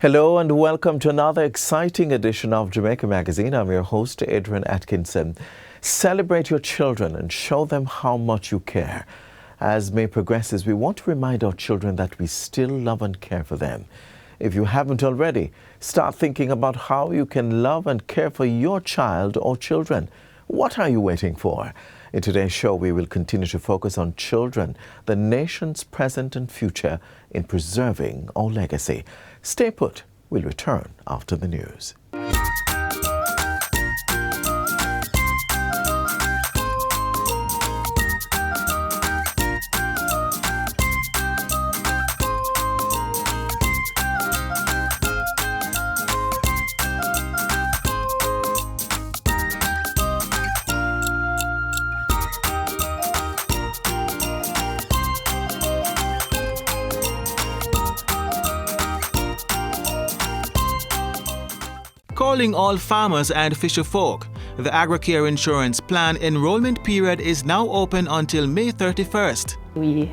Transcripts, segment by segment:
Hello and welcome to another exciting edition of Jamaica Magazine. I'm your host, Adrian Atkinson. Celebrate your children and show them how much you care. As May progresses, we want to remind our children that we still love and care for them. If you haven't already, start thinking about how you can love and care for your child or children. What are you waiting for? In today's show, we will continue to focus on children, the nation's present and future, in preserving our legacy. Stay put. We'll return after the news. Calling all farmers and fisher folk. The Agri-care insurance plan enrollment period is now open until May 31st. We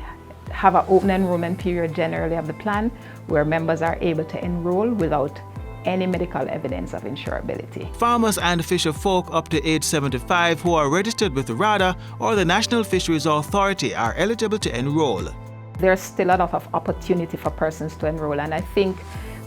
have an open enrollment period generally of the plan where members are able to enroll without any medical evidence of insurability. Farmers and fisher folk up to age 75 who are registered with RADA or the National Fisheries Authority are eligible to enroll. There's still a lot of opportunity for persons to enroll, and I think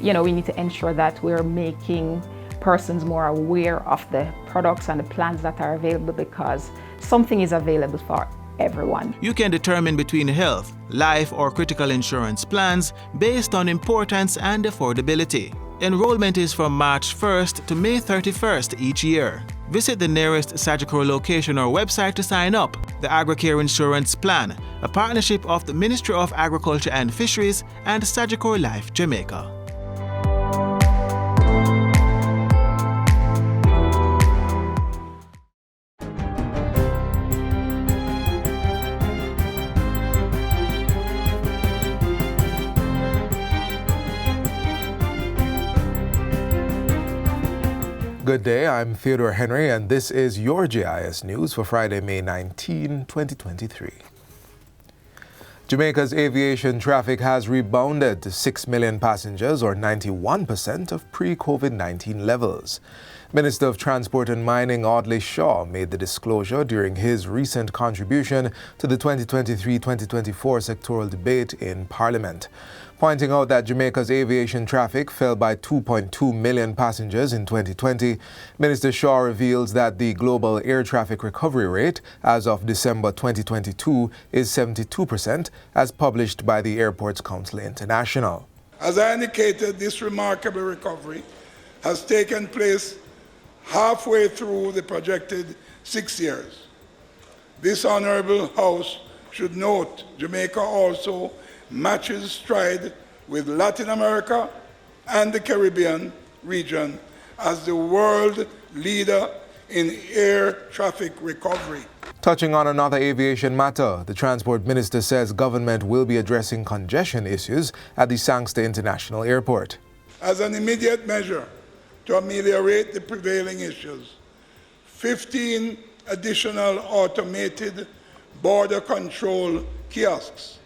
we need to ensure that we're making persons more aware of the products and the plans that are available, because something is available for everyone. You can determine between health, life or critical insurance plans based on importance and affordability. Enrollment is from March 1st to May 31st each year. Visit the nearest Sagicor location or website to sign up. The Agri-care insurance plan, a partnership of the Ministry of Agriculture and Fisheries and Sagicor Life Jamaica. Good day, I'm Theodore Henry, and this is your JIS News for Friday, May 19, 2023. Jamaica's aviation traffic has rebounded to 6 million passengers, or 91% of pre-COVID-19 levels. Minister of Transport and Mining Audley Shaw made the disclosure during his recent contribution to the 2023-2024 sectoral debate in Parliament, pointing out that Jamaica's aviation traffic fell by 2.2 million passengers in 2020. Minister Shaw reveals that the global air traffic recovery rate as of December 2022 is 72%, as published by the Airports Council International. As I indicated, this remarkable recovery has taken place halfway through the projected 6 years. This honorable House should note Jamaica also matches stride with Latin America and the Caribbean region as the world leader in air traffic recovery. Touching on another aviation matter, the Transport Minister says government will be addressing congestion issues at the Sangster International Airport. As an immediate measure to ameliorate the prevailing issues, 15 additional automated border control kiosks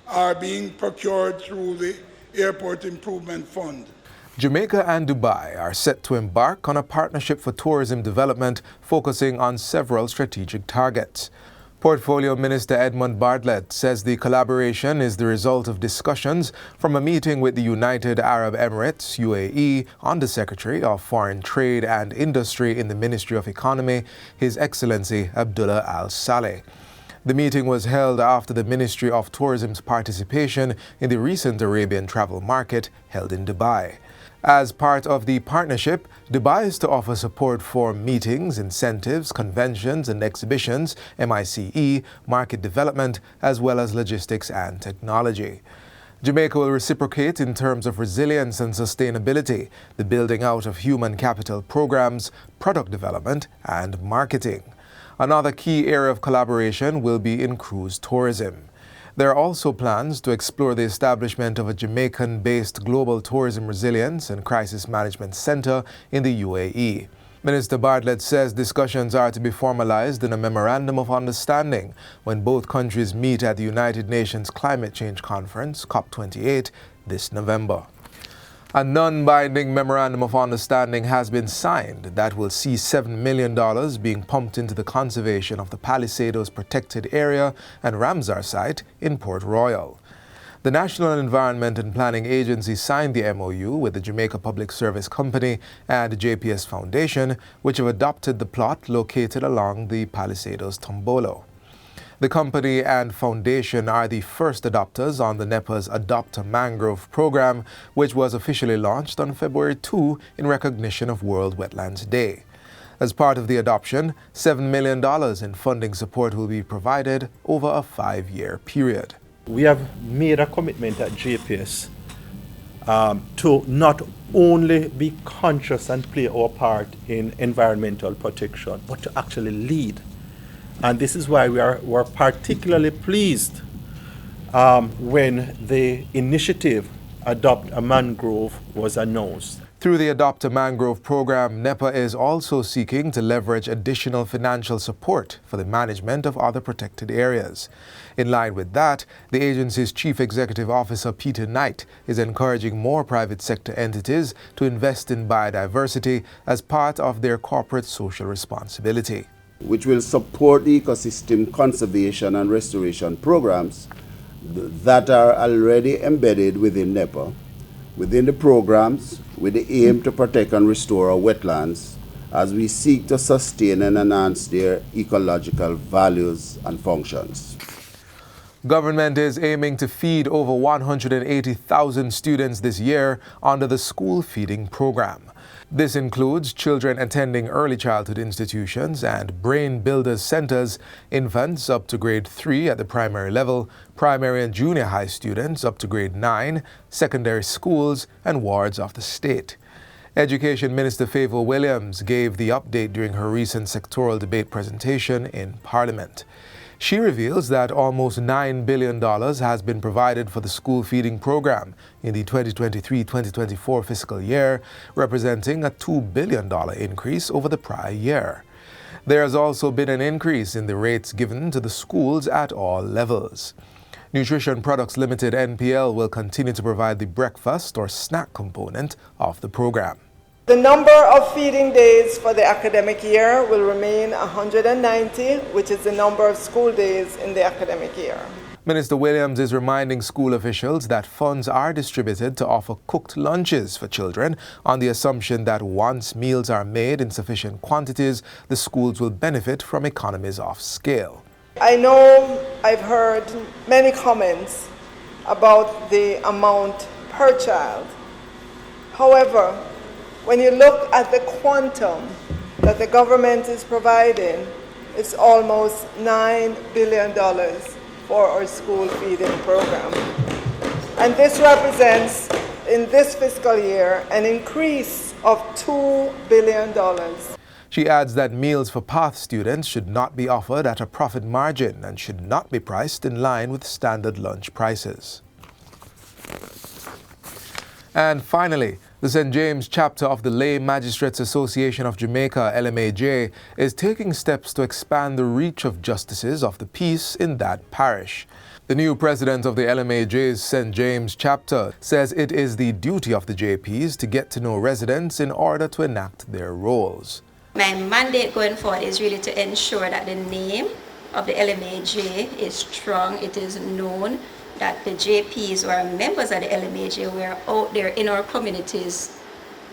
are being procured through the Airport Improvement Fund. Jamaica and Dubai are set to embark on a partnership for tourism development focusing on several strategic targets. Portfolio Minister Edmund Bartlett says the collaboration is the result of discussions from a meeting with the United Arab Emirates, UAE, Under Secretary of Foreign Trade and Industry in the Ministry of Economy, His Excellency Abdullah Al Saleh. The meeting was held after the Ministry of Tourism's participation in the recent Arabian travel market held in Dubai. As part of the partnership, Dubai is to offer support for meetings, incentives, conventions and exhibitions, MICE, market development, as well as logistics and technology. Jamaica will reciprocate in terms of resilience and sustainability, the building out of human capital programs, product development, and marketing. Another key area of collaboration will be in cruise tourism. There are also plans to explore the establishment of a Jamaican-based Global Tourism Resilience and Crisis Management Center in the UAE. Minister Bartlett says discussions are to be formalized in a memorandum of understanding when both countries meet at the United Nations Climate Change Conference, COP28, this November. A non-binding memorandum of understanding has been signed that will see $7 million being pumped into the conservation of the Palisadoes Protected Area and Ramsar site in Port Royal. The National Environment and Planning Agency signed the MOU with the Jamaica Public Service Company and JPS Foundation, which have adopted the plot located along the Palisadoes Tombolo. The company and foundation are the first adopters on the NEPA's Adopt a Mangrove program, which was officially launched on February 2 in recognition of World Wetlands Day. As part of the adoption, $7 million in funding support will be provided over a 5-year period. We have made a commitment at JPS to not only be conscious and play our part in environmental protection, but to actually lead. And this is why we're particularly pleased when the initiative Adopt a Mangrove was announced. Through the Adopt a Mangrove program, NEPA is also seeking to leverage additional financial support for the management of other protected areas. In line with that, the agency's Chief Executive Officer, Peter Knight, is encouraging more private sector entities to invest in biodiversity as part of their corporate social responsibility, which will support the ecosystem conservation and restoration programs that are already embedded within NEPA. Within the programs, with the aim to protect and restore our wetlands as we seek to sustain and enhance their ecological values and functions. Government is aiming to feed over 180,000 students this year under the school feeding program. This includes children attending early childhood institutions and brain builders centers, infants up to grade 3 at the primary level, primary and junior high students up to grade 9, secondary schools, and wards of the state. Education Minister Favor Williams gave the update during her recent sectoral debate presentation in Parliament. She reveals that almost $9 billion has been provided for the school feeding program in the 2023-2024 fiscal year, representing a $2 billion increase over the prior year. There has also been an increase in the rates given to the schools at all levels. Nutrition Products Limited NPL will continue to provide the breakfast or snack component of the program. The number of feeding days for the academic year will remain 190, which is the number of school days in the academic year. Minister Williams is reminding school officials that funds are distributed to offer cooked lunches for children on the assumption that once meals are made in sufficient quantities, the schools will benefit from economies of scale. I know I've heard many comments about the amount per child. However, when you look at the quantum that the government is providing, it's almost $9 billion for our school feeding program. And this represents, in this fiscal year, an increase of $2 billion. She adds that meals for PATH students should not be offered at a profit margin and should not be priced in line with standard lunch prices. And finally, the St. James chapter of the Lay Magistrates Association of Jamaica, LMAJ, is taking steps to expand the reach of justices of the peace in that parish. The new president of the LMAJ's St. James chapter says it is the duty of the JPs to get to know residents in order to enact their roles. My mandate going forward is really to ensure that the name of the LMAJ is strong, it is known, that the JPs or members of the LMAJ were out there in our communities,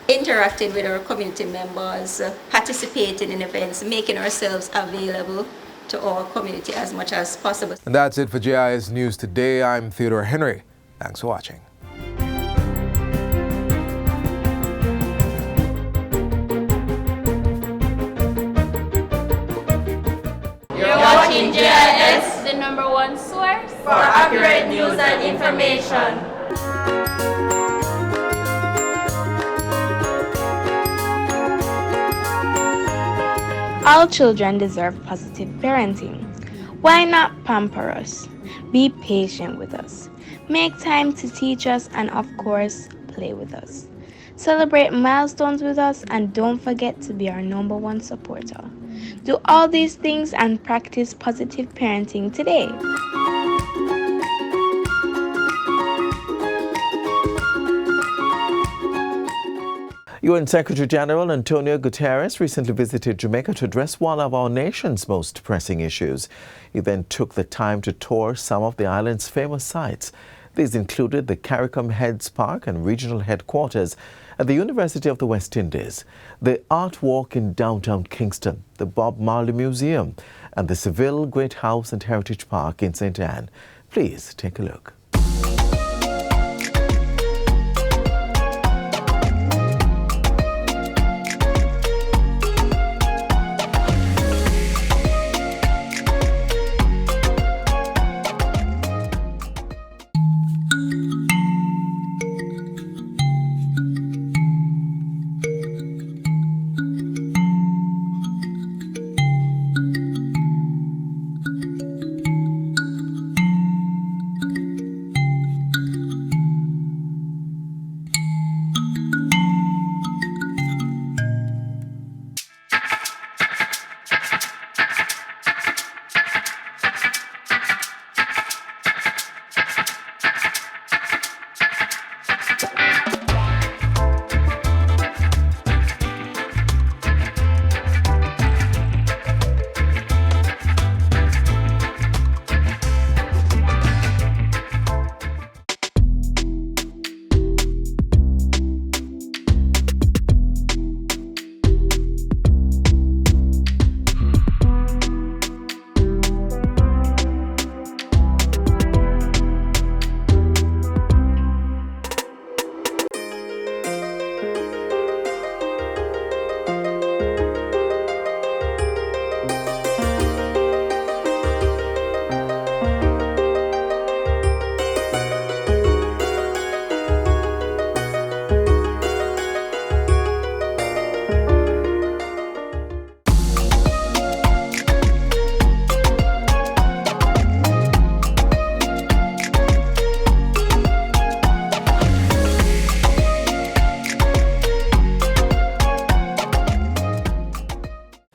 interacting with our community members, participating in events, making ourselves available to our community as much as possible. And that's it for JIS News Today. I'm Theodore Henry. Thanks for watching. You're watching JIS, the #1 source for accurate news and information. All children deserve positive parenting. Why not pamper us? Be patient with us. Make time to teach us and, of course, play with us. Celebrate milestones with us and don't forget to be our #1 supporter. Do all these things and practice positive parenting today. UN Secretary-General António Guterres recently visited Jamaica to address one of our nation's most pressing issues. He then took the time to tour some of the island's famous sites. These included the Caricom Heads Park and regional headquarters at the University of the West Indies, the Artwalk in downtown Kingston, the Marley Museum, and the Seville Great House and Heritage Park in St. Anne. Please take a look.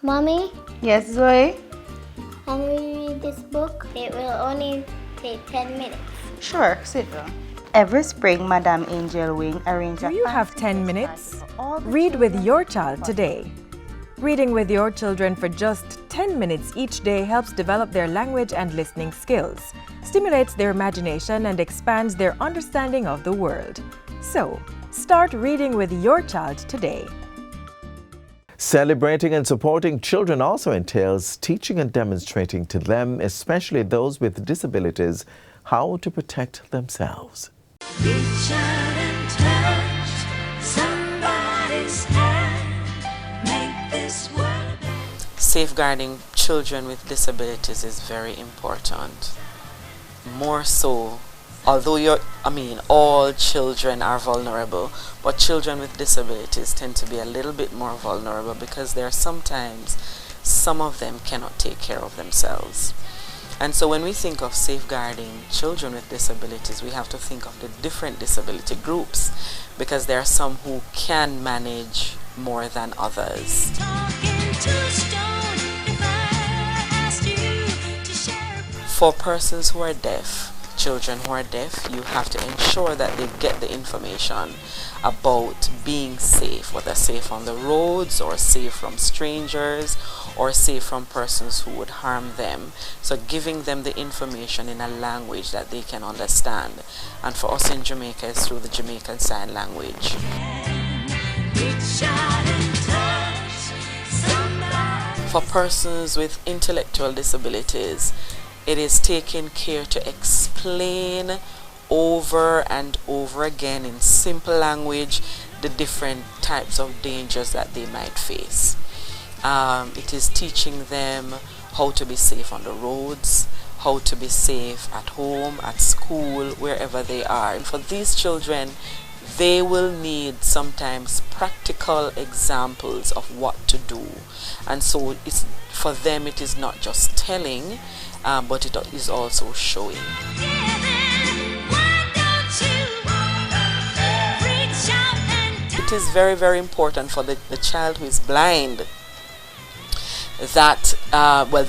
Mommy? Yes, Zoe? Can we read this book? It will only take 10 minutes. Sure, sit down. Every spring, Madame Angel Wing arranges a... Do you have 10 minutes? Read with your child today. Reading with your children for just 10 minutes each day helps develop their language and listening skills, stimulates their imagination, and expands their understanding of the world. So, start reading with your child today. Celebrating and supporting children also entails teaching and demonstrating to them, especially those with disabilities, how to protect themselves. Reach out and touch somebody's hand, make this world better. Safeguarding children with disabilities is very important. More so, although all children are vulnerable, but children with disabilities tend to be a little bit more vulnerable because there are sometimes some of them cannot take care of themselves. And so when we think of safeguarding children with disabilities, we have to think of the different disability groups because there are some who can manage more than others. For persons who are deaf, children who are deaf, you have to ensure that they get the information about being safe, whether safe on the roads or safe from strangers or safe from persons who would harm them. So giving them the information in a language that they can understand. And for us in Jamaica, it's through the Jamaican Sign Language. For persons with intellectual disabilities, it is taking care to explain over and over again in simple language the different types of dangers that they might face. It is teaching them how to be safe on the roads, how to be safe at home, at school, wherever they are. And for these children, they will need sometimes practical examples of what to do. And so for them it is not just telling, but it is also showing. It is very, very important for the child who is blind that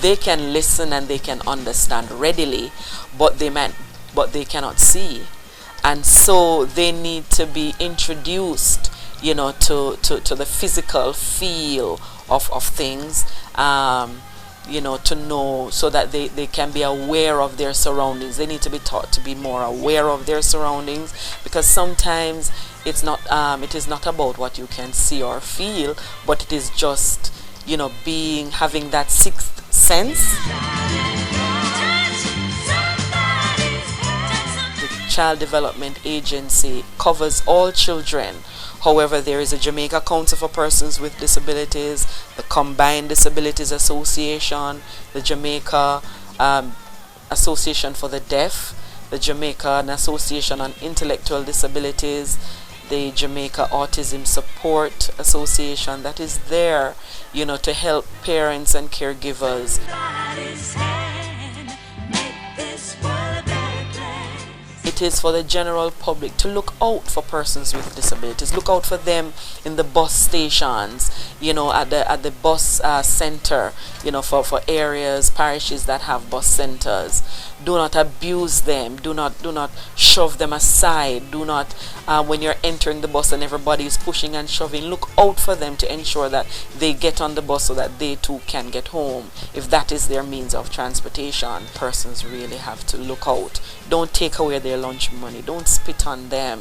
they can listen and they can understand readily, but they cannot see, and so they need to be introduced to the physical feel of things, to know, so that they can be aware of their surroundings. They need to be taught to be more aware of their surroundings, because sometimes it is not about what you can see or feel, but it is just, having that sixth sense. The Child Development Agency covers all children. However, there is a Jamaica Council for Persons with Disabilities, the Combined Disabilities Association, the Jamaica Association for the Deaf, the Jamaican Association on Intellectual Disabilities, the Jamaica Autism Support Association that is there, to help parents and caregivers. It is for the general public to look out for persons with disabilities. Look out for them in the bus stations, at the bus center, for areas, parishes that have bus centers. Do not abuse them. Do not shove them aside. Do not, when you're entering the bus and everybody is pushing and shoving, look out for them to ensure that they get on the bus so that they too can get home, if that is their means of transportation. Persons really have to look out. Don't take away their lunch money. Don't spit on them.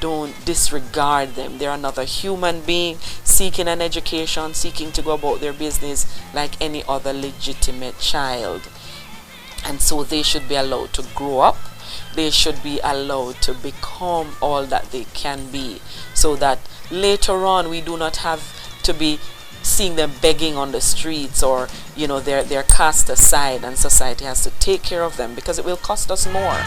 Don't disregard them. They're another human being seeking an education, seeking to go about their business like any other legitimate child. And so they should be allowed to grow up. They should be allowed to become all that they can be, so that later on we do not have to be seeing them begging on the streets, or they're cast aside and society has to take care of them, because it will cost us more.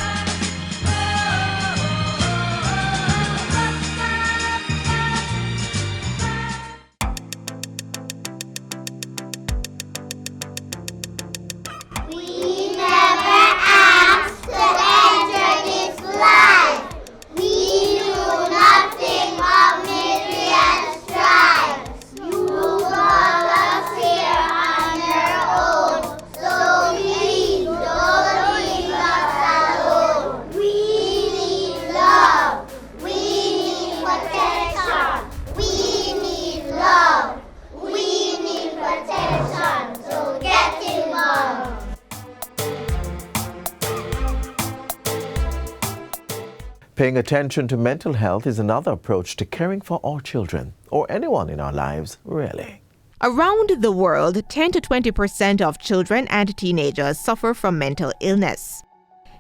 Paying attention to mental health is another approach to caring for our children, or anyone in our lives, really. Around the world, 10 to 20% of children and teenagers suffer from mental illness.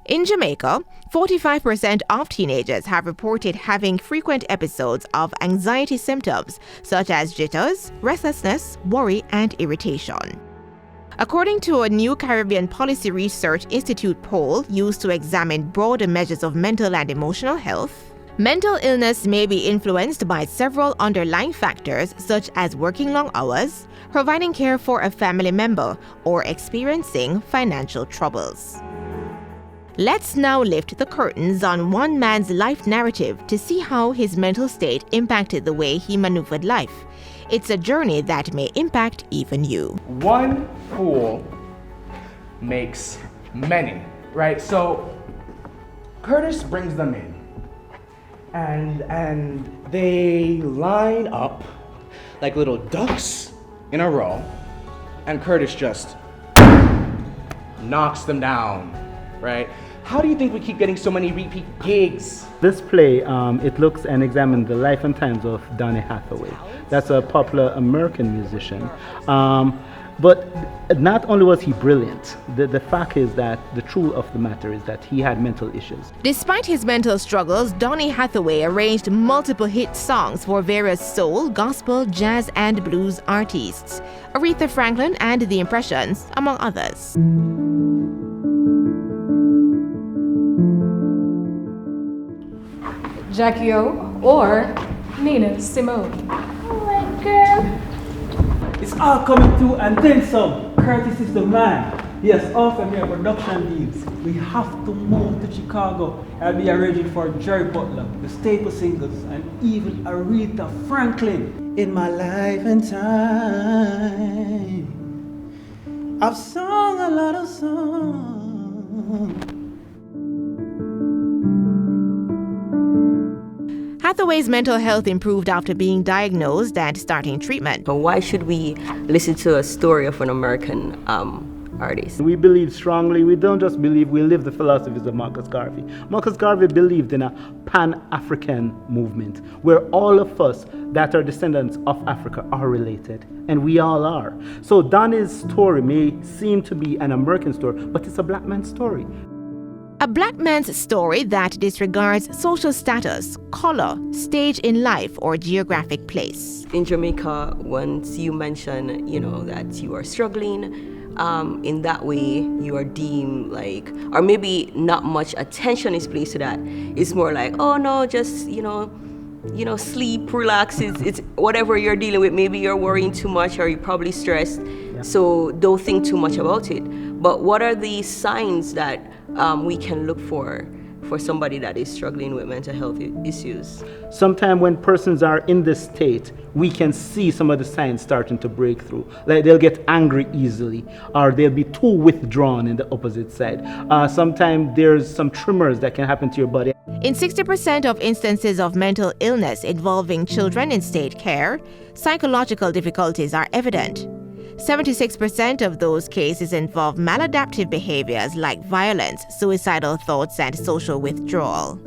In Jamaica, 45% of teenagers have reported having frequent episodes of anxiety symptoms such as jitters, restlessness, worry, and irritation. According to a new Caribbean Policy Research Institute poll used to examine broader measures of mental and emotional health, mental illness may be influenced by several underlying factors such as working long hours, providing care for a family member, or experiencing financial troubles. Let's now lift the curtains on one man's life narrative to see how his mental state impacted the way he maneuvered life. It's a journey that may impact even you. One fool makes many, right? So Curtis brings them in, and they line up like little ducks in a row, and Curtis just knocks them down, right? How do you think we keep getting so many repeat gigs? This play, it looks and examines the life and times of Donny Hathaway. That's a popular American musician. But not only was he brilliant, the fact is that the truth of the matter is that he had mental issues. Despite his mental struggles, Donny Hathaway arranged multiple hit songs for various soul, gospel, jazz, and blues artists, Aretha Franklin and The Impressions, among others. Jackie O or Nina Simone. Oh my girl. It's all coming through and then some. Curtis is the man. He has offered me a production deals. We have to move to Chicago. I'll be arranging for Jerry Butler, the Staple Singers, and even Aretha Franklin. In my life and time, I've sung a lot of songs. Hathaway's mental health improved after being diagnosed and starting treatment. But why should we listen to a story of an American artist? We believe strongly, we don't just believe, we live the philosophies of Marcus Garvey. Marcus Garvey believed in a pan-African movement where all of us that are descendants of Africa are related, and we all are. So Donnie's story may seem to be an American story, but it's a black man's story. A black man's story that disregards social status, color, stage in life, or geographic place. In Jamaica, once you mention, that you are struggling, in that way you are deemed like, or maybe not much attention is placed to that. It's more like, oh no, just, sleep, relax, it's whatever you're dealing with. Maybe you're worrying too much or you're probably stressed, so don't think too much about it. But what are the signs that we can look for somebody that is struggling with mental health issues? Sometimes when persons are in this state, we can see some of the signs starting to break through. Like they'll get angry easily, or they'll be too withdrawn in the opposite side. Sometimes there's some tremors that can happen to your body. In 60% of instances of mental illness involving children in state care, psychological difficulties are evident. 76% of those cases involve maladaptive behaviors like violence, suicidal thoughts, and social withdrawal.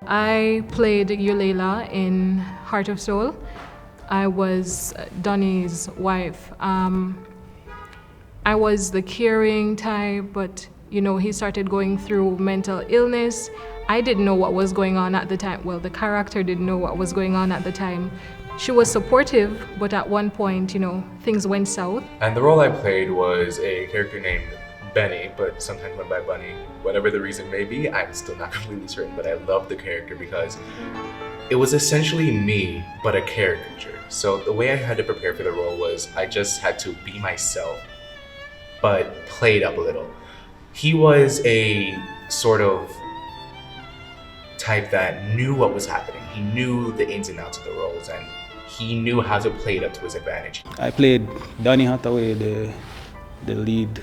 I played Yulela in Heart of Soul. I was Donnie's wife. I was the caring type, but he started going through mental illness. I didn't know what was going on at the time. Well, the character didn't know what was going on at the time. She was supportive, but at one point, things went south. And the role I played was a character named Benny, but sometimes went by Bunny. Whatever the reason may be, I'm still not completely certain, but I loved the character because it was essentially me, but a caricature. So the way I had to prepare for the role was I just had to be myself, but play it up a little. He was a sort of type that knew what was happening. He knew the ins and outs of the roles, and he knew how to play it up to his advantage. I played Donnie Hathaway, the lead.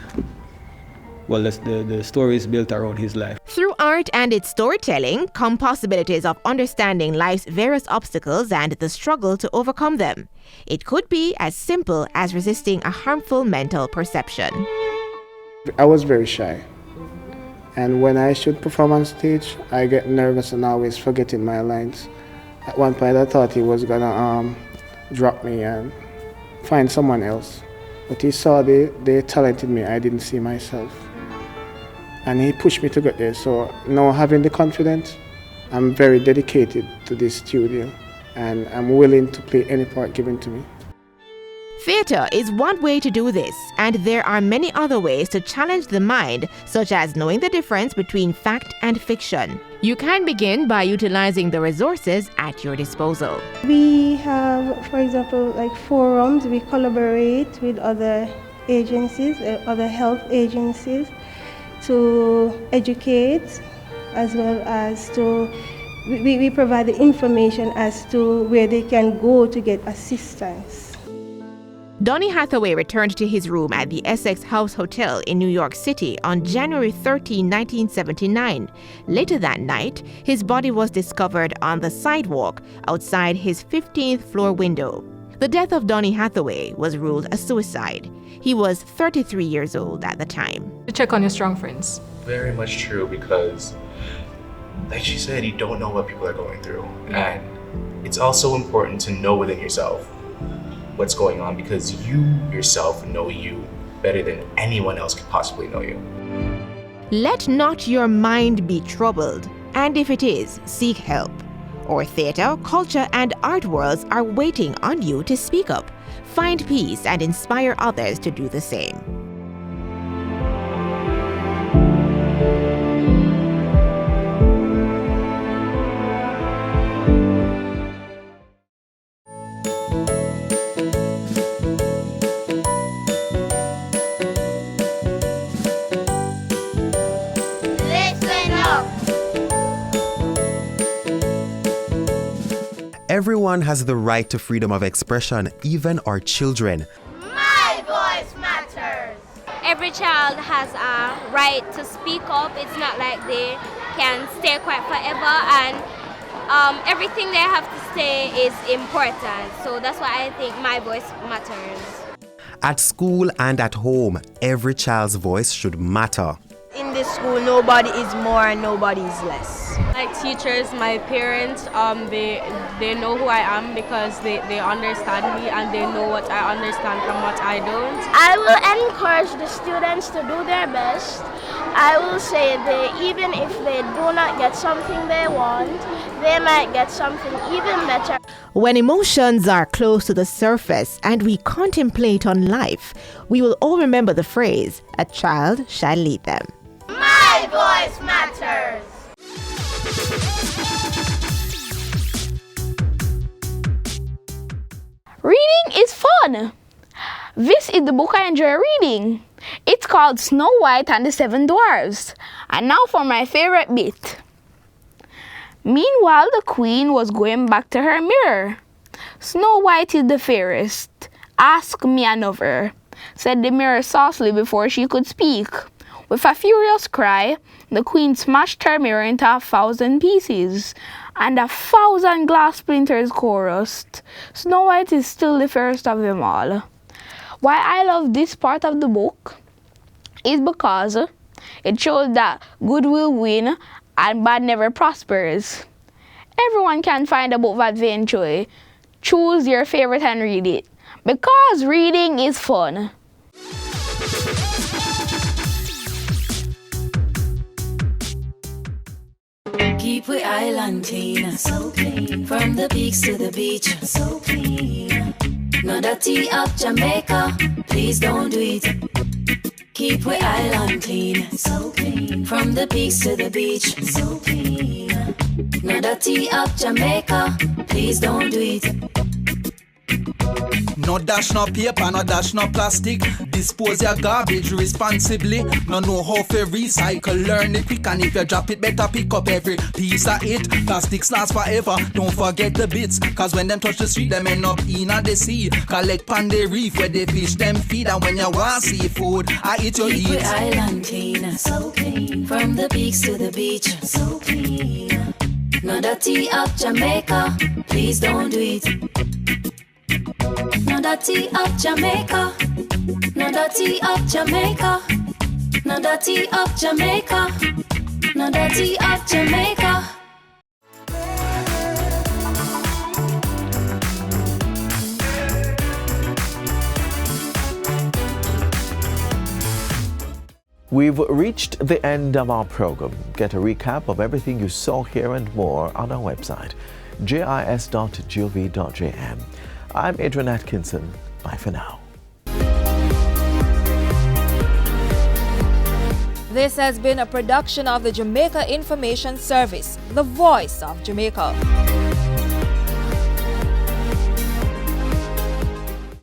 Well, the story is built around his life. Through art and its storytelling come possibilities of understanding life's various obstacles and the struggle to overcome them. It could be as simple as resisting a harmful mental perception. I was very shy, and when I should perform on stage, I get nervous and always forgetting my lines. At one point I thought he was gonna drop me and find someone else, but he saw the talent in me I didn't see myself, and he pushed me to get there. So now having the confidence, I'm very dedicated to this studio, and I'm willing to play any part given to me. Theatre is one way to do this, and there are many other ways to challenge the mind, such as knowing the difference between fact and fiction. You can begin by utilizing the resources at your disposal. We have, for example, like forums. We collaborate with other agencies, other health agencies, to educate, as well as to we provide the information as to where they can go to get assistance. Donnie Hathaway returned to his room at the Essex House Hotel in New York City on January 13, 1979. Later that night, his body was discovered on the sidewalk outside his 15th floor window. The death of Donnie Hathaway was ruled a suicide. He was 33 years old at the time. Check on your strong friends. Very much true, because like she said, you don't know what people are going through. And it's also important to know within yourself what's going on, because you yourself know you better than anyone else could possibly know you. Let not your mind be troubled, and if it is, seek help. Our theatre, culture, and art worlds are waiting on you to speak up, find peace, and inspire others to do the same. Everyone has the right to freedom of expression, even our children. My voice! every child has a right to speak up. It's not like they can stay quiet forever, and everything they have to say is important. So that's why I think my voice matters. At school and at home, every child's voice should matter. In this school, nobody is more and nobody is less. Like teachers, my parents, they know who I am because they understand me and they know what I understand from what I don't. I will encourage the students to do their best. I will say even if they do not get something they want, they might get something even better. When emotions are close to the surface and we contemplate on life, we will all remember the phrase, "A child shall lead them." My voice matters. Reading is fun. This is the book I enjoy reading. It's called Snow White and the Seven Dwarfs. And now for my favorite bit. Meanwhile, the queen was going back to her mirror. "Snow White is the fairest. Ask me another," said the mirror saucily before she could speak. With a furious cry, the queen smashed her mirror into 1,000 pieces, and 1,000 glass splinters chorused. Snow White is still the fairest of them all. Why I love this part of the book is because it shows that good will win and bad never prospers. Everyone can find a book that they enjoy. Choose your favorite and read it, because reading is fun. Keep we island clean, so clean. From the peaks to the beach, so clean. No dirty up Jamaica, please don't do it. Keep we island clean, so clean. From the peaks to the beach, so clean. No dirty up Jamaica, please don't do it. No dash no paper, no dash no plastic. Dispose your garbage responsibly. No know how to recycle, learn it quick. And if you drop it, better pick up every piece of it. Plastics last forever, don't forget the bits. Cause when them touch the street, them end up in the sea. Collect pan the reef where they fish them feed. And when you want seafood, I eat your Keep eat. we island clean, so clean. From the peaks to the beach, so clean. No dirty up Jamaica, please don't do it. No dirty up Jamaica, no dirty up Jamaica, no dirty up Jamaica, no dirty up Jamaica. We've reached the end of our program. Get a recap of everything you saw here and more on our website, jis.gov.jm. I'm Adrian Atkinson. Bye for now. This has been a production of the Jamaica Information Service, the voice of Jamaica.